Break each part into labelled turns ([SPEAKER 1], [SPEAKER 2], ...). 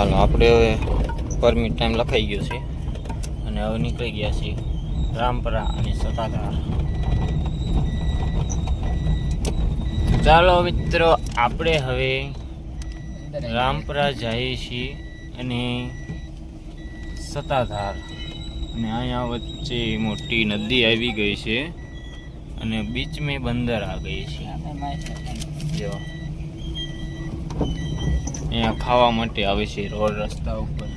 [SPEAKER 1] હાલો આપણે હવે permit time લખાઈ ગયો છે અને હવે નીકળી ગયા છીએ રામપરા અને સતાધાર. ચાલો મિત્રો, આપણે હવે રામપરા જઈએ છીએ અને સતાધાર, અને અહીંયા વચ્ચે મોટી નદી આવી ગઈ છે અને બીચ મેં બંદર આ ગઈ છે. જો અહીંયા ખાવા માટે આવે છે રોડ રસ્તા ઉપર.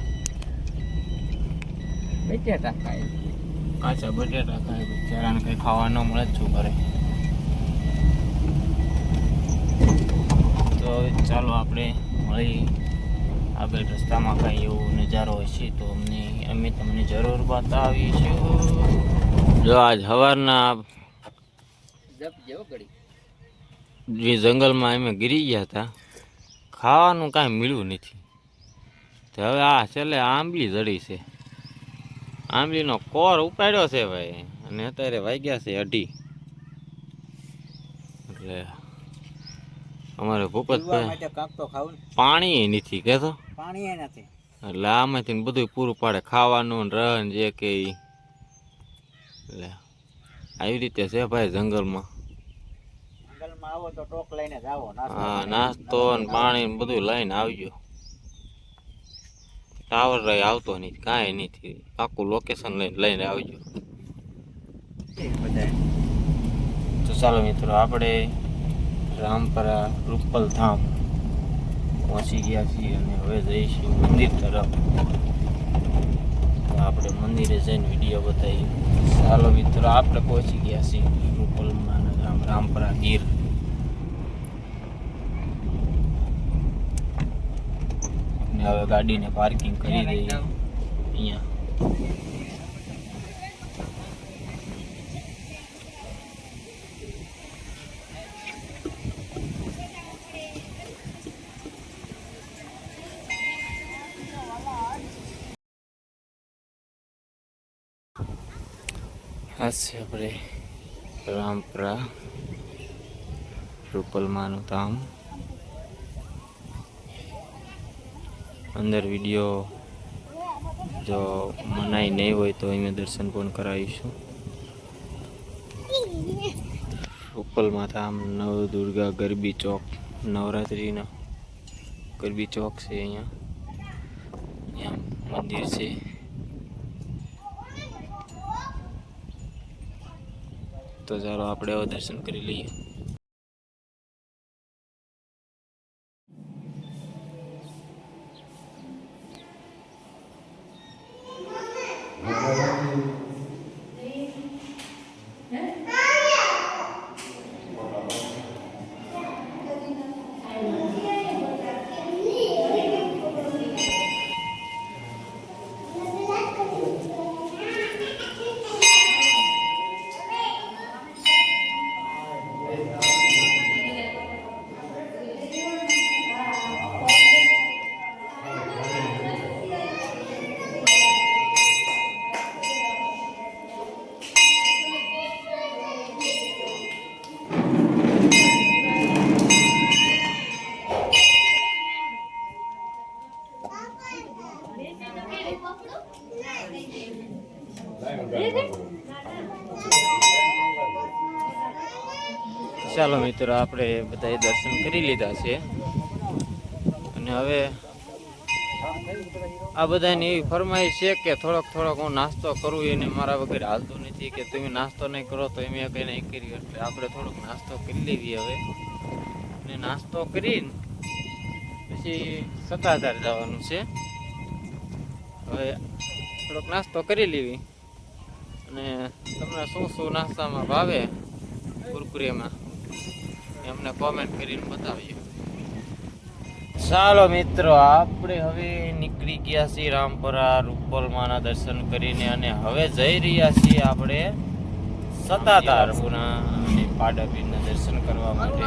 [SPEAKER 2] બટેટા ખાય,
[SPEAKER 1] કાચા બટેટા ખાય, બિચારાને કંઈ ખાવા ન મળે જ શું કરે. તો ચાલો આપણે મળી આગળ રસ્તામાં કાંઈ એવો નજારો હશે તો અમે તમને જરૂર બતાવીશું. જો આજ સવારના જે જંગલમાં અમે ગીરી ગયા હતા, ખાવાનું કાંઈ મળ્યું નથી. તો હવે આ છેલ્લે આંબલી જડી છે, આંબલીનો કોર ઉપાડ્યો છે ભાઈ, અને અત્યારે વાગ્યા છે 2:30. એટલે અમારે ભૂપતભાઈ પાણી નથી કહેતો,
[SPEAKER 2] પાણી નથી
[SPEAKER 1] એટલે આમાંથી બધું પૂરું પાડે, ખાવાનું રન જે કે. એટલે આવી રીતે છે ભાઈ જંગલમાં.
[SPEAKER 2] આવો તો ટોક લઈને જ આવો.
[SPEAKER 1] હા, નાસ્તો ને પાણી ને બધું લઈને આવજો. ટાવર રહી આવતો નથી, કાંઈ નથી, પાકું લોકેશન લઈને આવજો. તો ચાલો મિત્રો, આપણે રામપરા રૂપલ ધામ પહોંચી ગયા છીએ અને હવે જઈશું મંદિર તરફ. તો આપણે મંદિરે જઈને વિડીયો બતાવીએ. ચાલો મિત્રો, આપણે પહોંચી ગયા છીએ રૂપલમાં ધામ રામપરા ગીર. હવે ગાડીને પાર્કિંગ કરી દઈએ અહીંયા. આ છે આપણે રામપરા રૂપલમાનું ધામ. અંદર વિડીયો જો મનાઈ નહીં હોય તો અમે દર્શન પણ કરાવીશું. રૂપલમાં ધામ નવદુર્ગા ગરબી ચોક, નવરાત્રિનો ગરબી ચોક છે અહીંયા મંદિર છે. તો ચાલો આપણે હવે દર્શન કરી લઈએ. ચાલો મિત્રો, આપણે બધાએ દર્શન કરી લીધા છે અને હવે આ બધાની એવી ફરમાઈશ છે કે થોડોક હું નાસ્તો કરું, એને મારા વગર હાલતું નથી, કે તમે નાસ્તો નહીં કરો તો એમ કંઈ નહીં કર્યું. એટલે આપણે થોડોક નાસ્તો કરી લેવી હવે, અને નાસ્તો કરીને પછી સતાધાર જવાનું છે. હવે થોડોક નાસ્તો કરી લેવી, અને તમને શું નાસ્તામાં ભાવે કુરકુરેમાં એમને કોમેન્ટ કરીને બતાવીએ. ચાલો મિત્રો, આપણે હવે નીકળી ગયા છીએ રામપરા રૂપલમાના દર્શન કરીને, અને હવે જઈ રહ્યા છીએ આપણે સતાધાર અને પાડાપીરના દર્શન કરવા માટે.